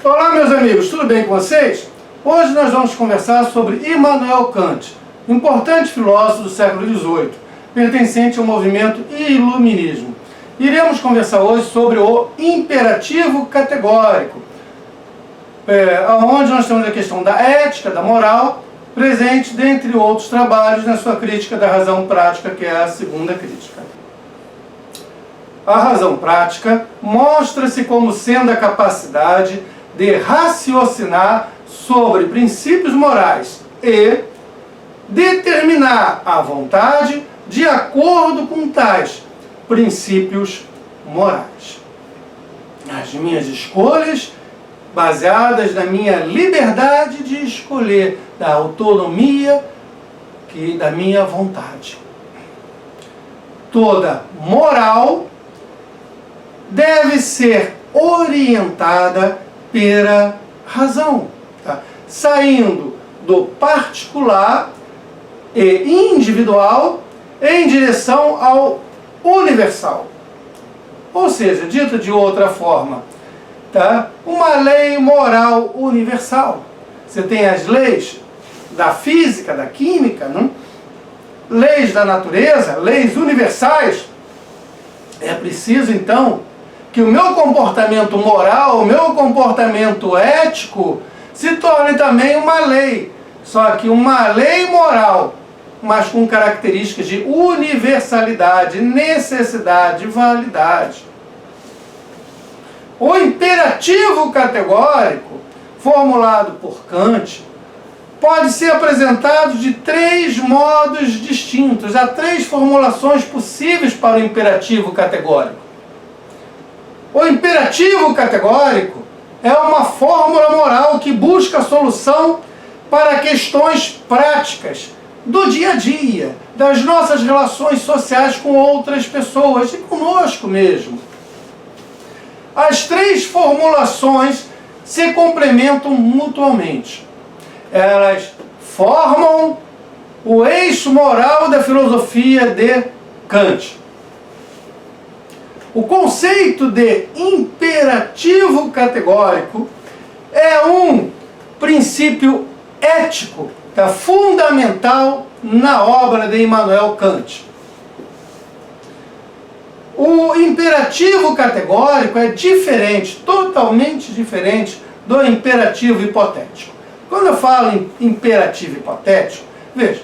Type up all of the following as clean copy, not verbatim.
Olá, meus amigos, tudo bem com vocês? Hoje nós vamos conversar sobre Immanuel Kant, importante filósofo do século XVIII, pertencente ao movimento iluminismo. Iremos conversar hoje sobre o imperativo categórico, onde nós temos a questão da ética, da moral, presente, dentre outros trabalhos, na sua crítica da razão prática, que é a segunda crítica. A razão prática mostra-se como sendo a capacidade de raciocinar sobre princípios morais e determinar a vontade de acordo com tais princípios morais. As minhas escolhas, baseadas na minha liberdade de escolher, da autonomia e da minha vontade. Toda moral deve ser orientada pela razão, tá? Saindo do particular e individual em direção ao universal. Ou seja, dito de outra forma, tá? Uma lei moral universal. Você tem as leis da física, da química, não? Leis da natureza, leis universais. É preciso, então, que o meu comportamento moral, o meu comportamento ético, se torne também uma lei. Só que uma lei moral, mas com características de universalidade, necessidade, validade. O imperativo categórico, formulado por Kant, pode ser apresentado de três modos distintos. Há três formulações possíveis para o imperativo categórico. O imperativo categórico é uma fórmula moral que busca a solução para questões práticas do dia a dia, das nossas relações sociais com outras pessoas e conosco mesmo. As três formulações se complementam mutuamente. Elas formam o eixo moral da filosofia de Kant. O conceito de imperativo categórico é um princípio ético, fundamental na obra de Immanuel Kant. O imperativo categórico é diferente, totalmente diferente do imperativo hipotético. Quando eu falo em imperativo hipotético, veja,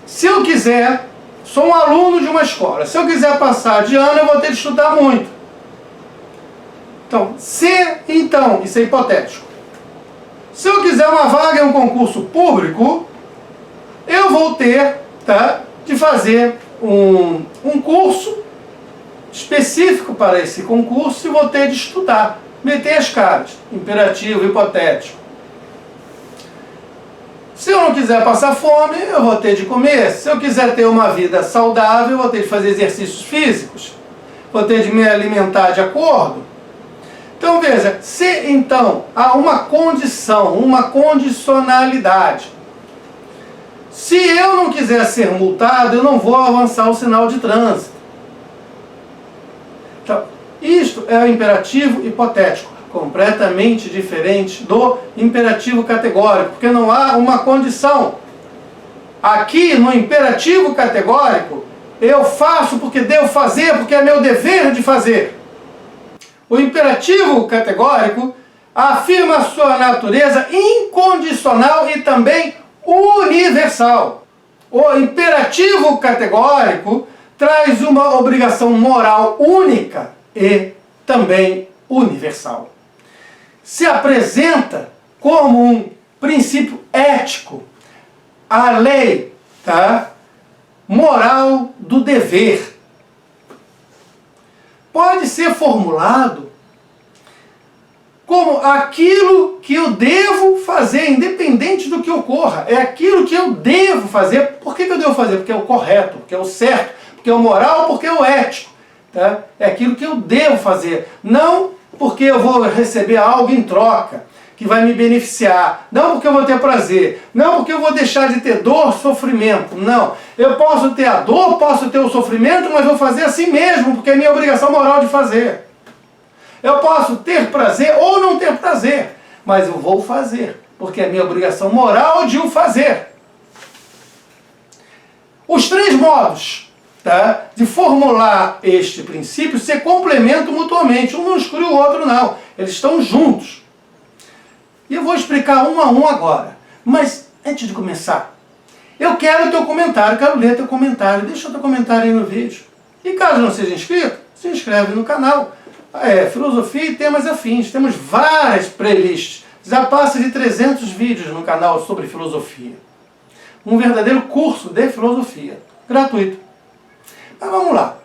se eu quiser, sou um aluno de uma escola, se eu quiser passar de ano, eu vou ter que estudar muito. Então, isso é hipotético. Se eu quiser uma vaga em um concurso público, eu vou ter, de fazer um curso específico para esse concurso e vou ter de estudar, meter as caras, imperativo, hipotético. Se eu não quiser passar fome, eu vou ter de comer. Se eu quiser ter uma vida saudável, eu vou ter de fazer exercícios físicos. Vou ter de me alimentar de acordo. Então veja, se então há uma condição, uma condicionalidade. Se eu não quiser ser multado, eu não vou avançar o sinal de trânsito. Então, isto é o imperativo hipotético, completamente diferente do imperativo categórico, porque não há uma condição. Aqui, no imperativo categórico, eu faço porque devo fazer, porque é meu dever de fazer. O imperativo categórico afirma a sua natureza incondicional e também universal. O imperativo categórico traz uma obrigação moral única e também universal. Se apresenta como um princípio ético, a lei, moral do dever. Pode ser formulado como aquilo que eu devo fazer, independente do que ocorra. É aquilo que eu devo fazer. Por que eu devo fazer? Porque é o correto, porque é o certo, porque é o moral, porque é o ético. É aquilo que eu devo fazer. Não porque eu vou receber algo em troca, que vai me beneficiar. Não porque eu vou ter prazer. Não porque eu vou deixar de ter dor, sofrimento. Não. Eu posso ter a dor, posso ter o sofrimento, mas vou fazer assim mesmo, porque é minha obrigação moral de fazer. Eu posso ter prazer ou não ter prazer, mas eu vou fazer, porque é minha obrigação moral de o fazer. Os três modos, tá, de formular este princípio se complementam mutuamente. Um não exclui o outro, não. Eles estão juntos. E eu vou explicar um a um agora. Mas, antes de começar, eu quero o teu comentário, quero ler teu comentário. Deixa o teu comentário aí no vídeo. E caso não seja inscrito, se inscreve no canal. Filosofia e temas afins. Temos várias playlists. Já passa de 300 vídeos no canal sobre filosofia. Um verdadeiro curso de filosofia. Gratuito. Mas vamos lá.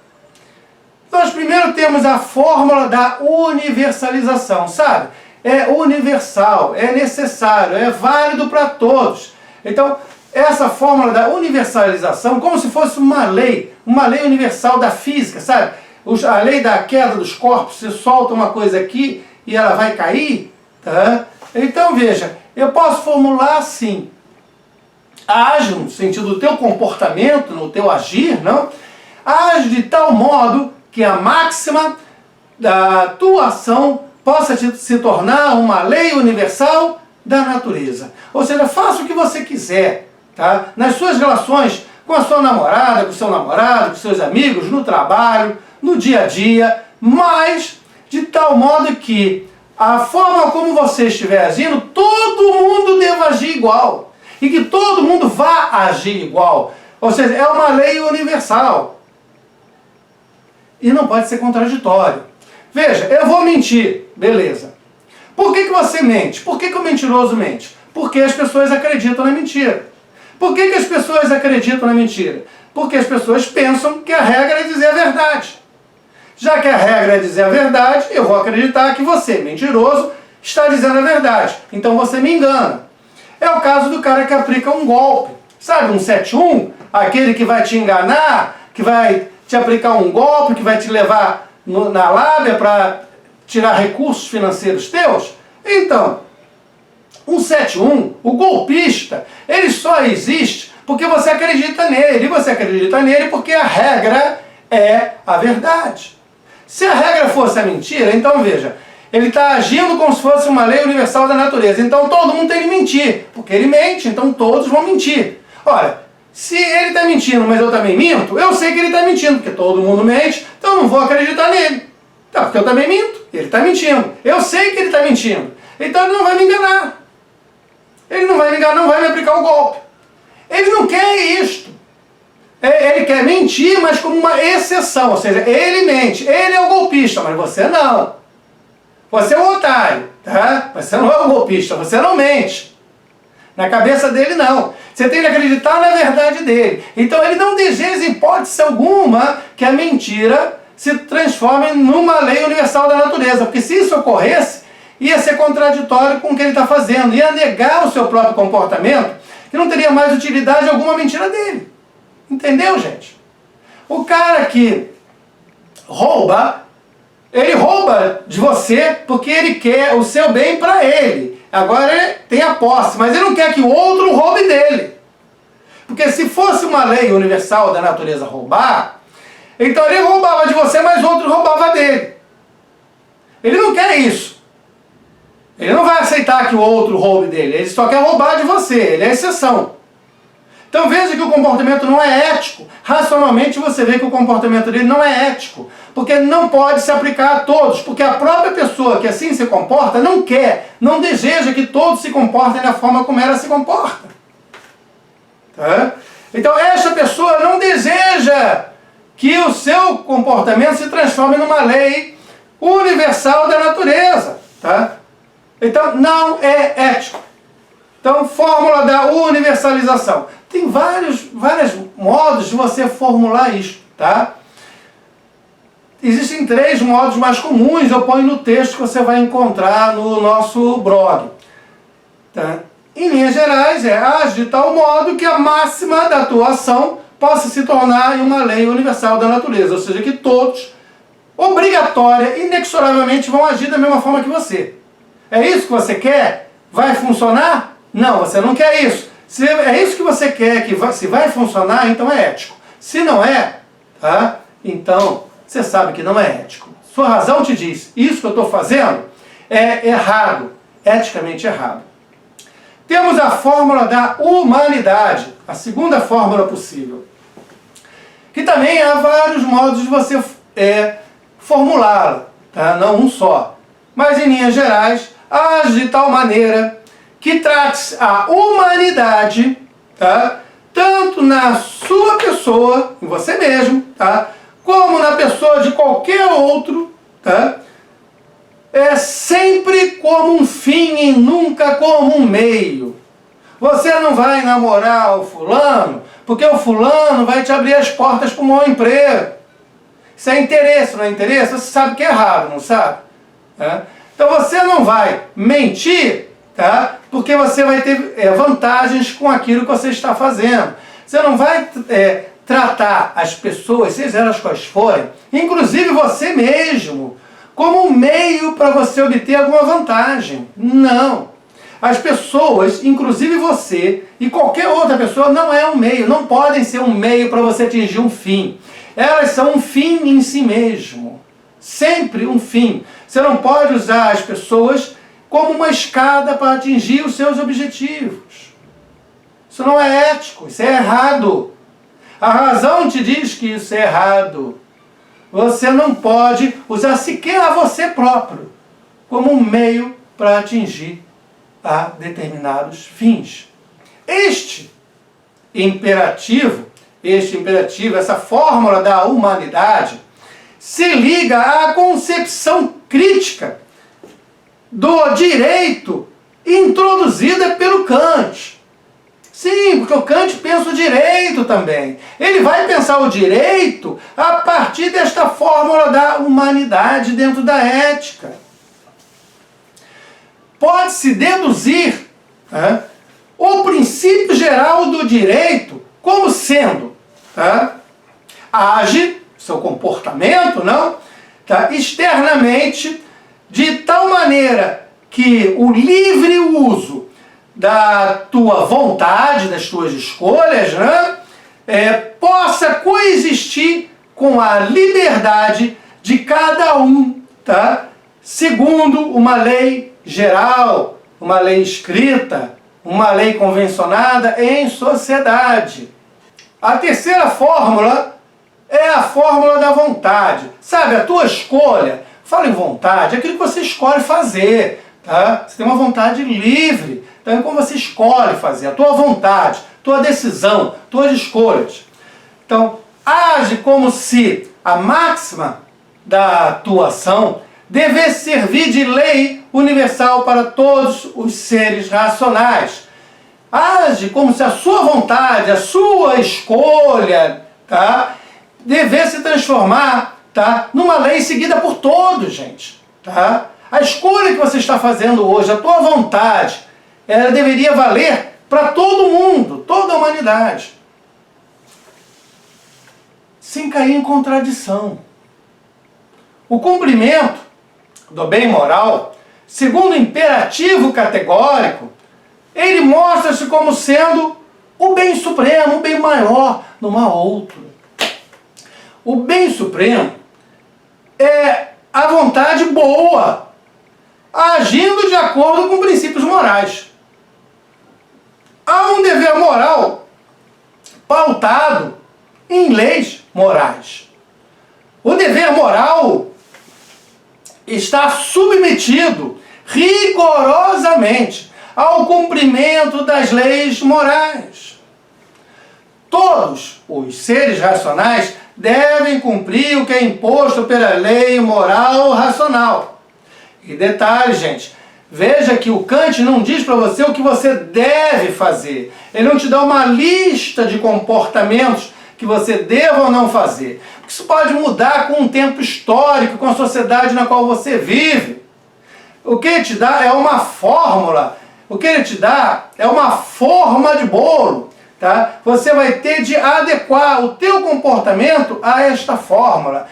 Nós primeiro temos a fórmula da universalização, sabe? É universal, é necessário, é válido para todos. Então, essa fórmula da universalização, como se fosse uma lei universal da física, sabe? A lei da queda dos corpos, você solta uma coisa aqui e ela vai cair, tá? Então, veja, eu posso formular assim: age no sentido do teu comportamento, no teu agir, não? Age de tal modo que a máxima da tua ação possa se tornar uma lei universal da natureza. Ou seja, faça o que você quiser, tá? Nas suas relações com a sua namorada, com o seu namorado, com seus amigos, no trabalho, no dia a dia, mas de tal modo que a forma como você estiver agindo, todo mundo deva agir igual. E que todo mundo vá agir igual. Ou seja, é uma lei universal. E não pode ser contraditório. Veja, eu vou mentir, beleza. Por que você mente? Por que o mentiroso mente? Porque as pessoas acreditam na mentira. Por que as pessoas acreditam na mentira? Porque as pessoas pensam que a regra é dizer a verdade. Já que a regra é dizer a verdade, eu vou acreditar que você, mentiroso, está dizendo a verdade. Então você me engana. É o caso do cara que aplica um golpe. Sabe, um 71? Aquele que vai te enganar, que vai te aplicar um golpe, que vai te levar na lábia para tirar recursos financeiros teus. Então, um 71, o golpista, ele só existe porque você acredita nele. E você acredita nele porque a regra é a verdade. Se a regra fosse a mentira, então veja, ele está agindo como se fosse uma lei universal da natureza. Então todo mundo tem que mentir. Porque ele mente, então todos vão mentir. Olha, se ele está mentindo, mas eu também minto, eu sei que ele está mentindo, porque todo mundo mente, então eu não vou acreditar nele. Tá, porque eu também minto, ele está mentindo. Eu sei que ele está mentindo. Então ele não vai me enganar. Ele não vai me enganar, não vai me aplicar o golpe. Ele não quer isto. Ele quer mentir, mas como uma exceção. Ou seja, ele mente, ele é o golpista, mas você não. Você é um otário, tá? Você não é um golpista, você não mente. Na cabeça dele, não. Você tem que acreditar na verdade dele. Então ele não deseja, em hipótese alguma, que a mentira se transforme numa lei universal da natureza. Porque se isso ocorresse, ia ser contraditório com o que ele está fazendo. Ia negar o seu próprio comportamento, que não teria mais utilidade alguma mentira dele. Entendeu, gente? O cara que rouba, ele rouba de você porque ele quer o seu bem para ele. Agora ele tem a posse, mas ele não quer que o outro roube dele. Porque se fosse uma lei universal da natureza roubar, então ele roubava de você, mas o outro roubava dele. Ele não quer isso. Ele não vai aceitar que o outro roube dele. Ele só quer roubar de você. Ele é exceção. Então veja que o comportamento não é ético. Racionalmente você vê que o comportamento dele não é ético. Porque não pode se aplicar a todos. Porque a própria pessoa que assim se comporta não quer, não deseja que todos se comportem da forma como ela se comporta. Tá? Então esta pessoa não deseja que o seu comportamento se transforme numa lei universal da natureza. Tá? Então não é ético. Então, fórmula da universalização. Tem vários modos de você formular isso, tá? Existem 3 modos mais comuns, eu ponho no texto que você vai encontrar no nosso blog. Tá? Em linhas gerais, age de tal modo que a máxima da tua ação possa se tornar uma lei universal da natureza. Ou seja, que todos, obrigatória, inexoravelmente, vão agir da mesma forma que você. É isso que você quer? Vai funcionar? Não, você não quer isso. Se é isso que você quer, se vai funcionar, então é ético. Se não é, tá? Então você sabe que não é ético. sua razão te diz, isso que eu estou fazendo é errado, eticamente errado. Temos a fórmula da humanidade, a segunda fórmula possível, que também há vários modos de você formulá-la, tá? Não um só, mas em linhas gerais, age de tal maneira que trate a humanidade, tá? Tanto na sua pessoa, em você mesmo, tá? Como na pessoa de qualquer outro, tá? É sempre como um fim e nunca como um meio. Você não vai namorar o fulano, porque o fulano vai te abrir as portas para um bom emprego. Isso é interesse, não é interesse? Você sabe que é errado, não sabe? Então você não vai mentir, tá? Porque você vai ter vantagens com aquilo que você está fazendo. Você não vai tratar as pessoas, seja elas quais forem, inclusive você mesmo, como um meio para você obter alguma vantagem. Não. As pessoas, inclusive você e qualquer outra pessoa, não é um meio, não podem ser um meio para você atingir um fim. Elas são um fim em si mesmo. Sempre um fim. Você não pode usar as pessoas como uma escada para atingir os seus objetivos. Isso não é ético, isso é errado. A razão te diz que isso é errado. Você não pode usar sequer a você próprio como um meio para atingir a determinados fins. Este imperativo, essa fórmula da humanidade, se liga à concepção crítica do direito introduzida pelo Kant. Sim, porque o Kant pensa o direito também. Ele vai pensar o direito a partir desta fórmula da humanidade dentro da ética. Pode-se deduzir o princípio geral do direito como sendo, age, seu comportamento, não, externamente, de tal maneira que o livre uso da tua vontade, das tuas escolhas, possa coexistir com a liberdade de cada um, segundo uma lei geral, uma lei escrita, uma lei convencionada em sociedade. A terceira fórmula é a fórmula da vontade. Sabe, a tua escolha, fala em vontade, é aquilo que você escolhe fazer, Você tem uma vontade livre, então é como você escolhe fazer, a tua vontade, tua decisão, tuas escolhas. Então, age como se a máxima da tua ação devesse servir de lei universal para todos os seres racionais. Age como se a sua vontade, a sua escolha, devesse se transformar, numa lei seguida por todos, gente. A escolha que você está fazendo hoje, a tua vontade, ela deveria valer para todo mundo, toda a humanidade. Sem cair em contradição. O cumprimento do bem moral, segundo o imperativo categórico, ele mostra-se como sendo o bem supremo, o bem maior, não há outro. O bem supremo é a vontade boa, agindo de acordo com princípios morais. Há um dever moral pautado em leis morais. O dever moral está submetido rigorosamente ao cumprimento das leis morais. Todos os seres racionais devem cumprir o que é imposto pela lei moral racional. E detalhe, gente, veja que o Kant não diz para você o que você deve fazer. Ele não te dá uma lista de comportamentos que você deva ou não fazer. Porque isso pode mudar com o tempo histórico, com a sociedade na qual você vive. O que ele te dá é uma fórmula. O que ele te dá é uma forma de bolo. Você vai ter de adequar o teu comportamento a esta fórmula.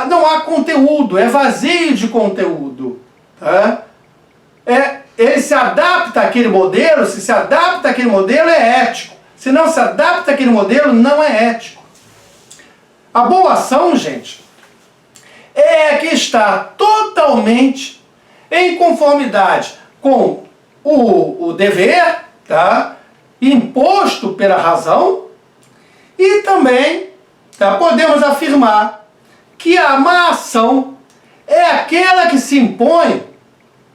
Não há conteúdo, é vazio de conteúdo. Ele se adapta àquele modelo, se se adapta àquele modelo é ético. Se não se adapta àquele modelo, não é ético. A boa ação, gente, é que está totalmente em conformidade com o dever, tá? Imposto pela razão, e também, tá, podemos afirmar que a má ação é aquela que se impõe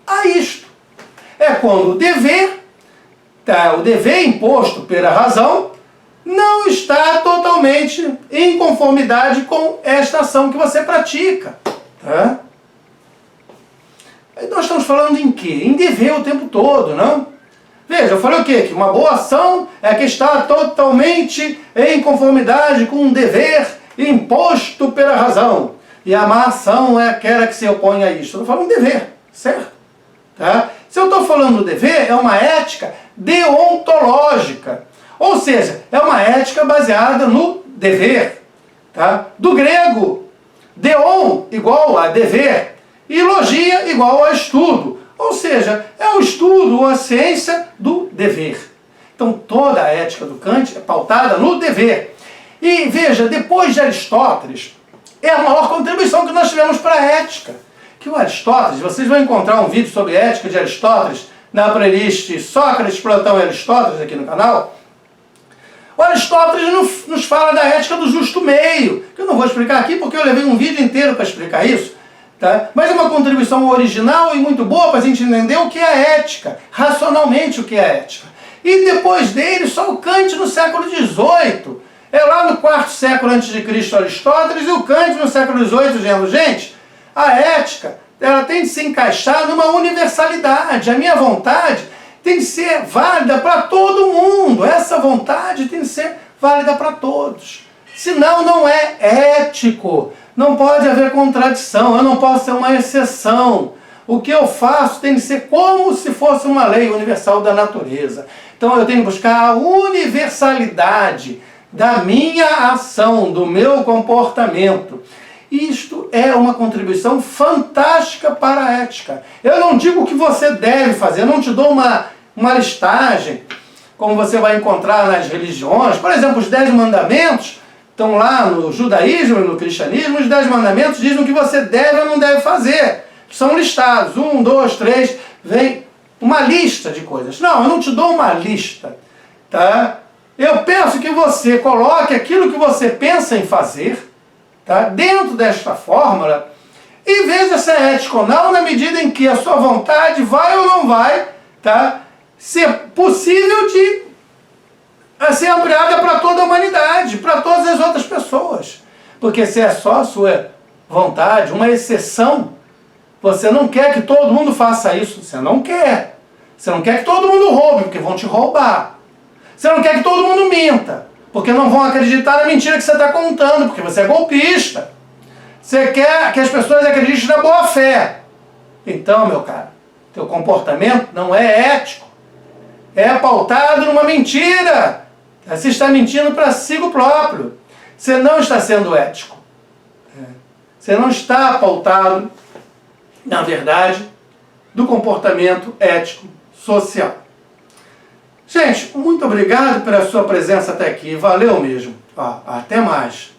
a isto. É quando o dever imposto pela razão não está totalmente em conformidade com esta ação que você pratica. Tá? Nós estamos falando em quê? Em dever o tempo todo, não? Veja, eu falei o quê? Que uma boa ação é que está totalmente em conformidade com um dever imposto pela razão. E a má ação é aquela que se opõe a isso. Eu estou falando dever, certo? Tá? Se eu estou falando do dever, é uma ética deontológica. Ou seja, é uma ética baseada no dever. Tá? Do grego, deon igual a dever, e logia igual a estudo. Ou seja, é o estudo ou a ciência do dever. Então toda a ética do Kant é pautada no dever. E veja, depois de Aristóteles, é a maior contribuição que nós tivemos para a ética. Que o Aristóteles, vocês vão encontrar um vídeo sobre ética de Aristóteles na playlist Sócrates, Platão e Aristóteles aqui no canal. O Aristóteles nos fala da ética do justo meio, que eu não vou explicar aqui porque eu levei um vídeo inteiro para explicar isso. Tá? Mas é uma contribuição original e muito boa para a gente entender o que é ética, racionalmente o que é ética. E depois dele, só o Kant no século XVIII. É lá no quarto século antes de Cristo Aristóteles e o Kant no século XVIII dizendo, gente, a ética ela tem de se encaixar numa universalidade. A minha vontade tem de ser válida para todo mundo. Essa vontade tem de ser válida para todos. Senão não é ético. Não pode haver contradição, eu não posso ser uma exceção. O que eu faço tem de ser como se fosse uma lei universal da natureza. Então eu tenho que buscar a universalidade da minha ação, do meu comportamento. Isto é uma contribuição fantástica para a ética. Eu não digo o que você deve fazer, eu não te dou uma listagem, como você vai encontrar nas religiões. Por exemplo, os 10 mandamentos estão lá no judaísmo e no cristianismo. Os 10 mandamentos dizem o que você deve ou não deve fazer. São listados, 1, 2, 3, vem uma lista de coisas. Não, eu não te dou uma lista. Tá? Eu peço que você coloque aquilo que você pensa em fazer, tá, dentro desta fórmula e veja se é ético ou não, na medida em que a sua vontade vai ou não vai, tá, ser possível de ser ampliada para toda a humanidade, para todas as outras pessoas. Porque se é só a sua vontade, uma exceção, você não quer que todo mundo faça isso, você não quer. Você não quer que todo mundo roube, porque vão te roubar. Você não quer que todo mundo minta, porque não vão acreditar na mentira que você está contando, porque você é golpista. Você quer que as pessoas acreditem na boa fé. Então, meu caro, teu comportamento não é ético. É pautado numa mentira. Você está mentindo para si próprio. Você não está sendo ético. Você não está pautado, na verdade, do comportamento ético social. Gente, muito obrigado pela sua presença até aqui. Valeu mesmo. Até mais.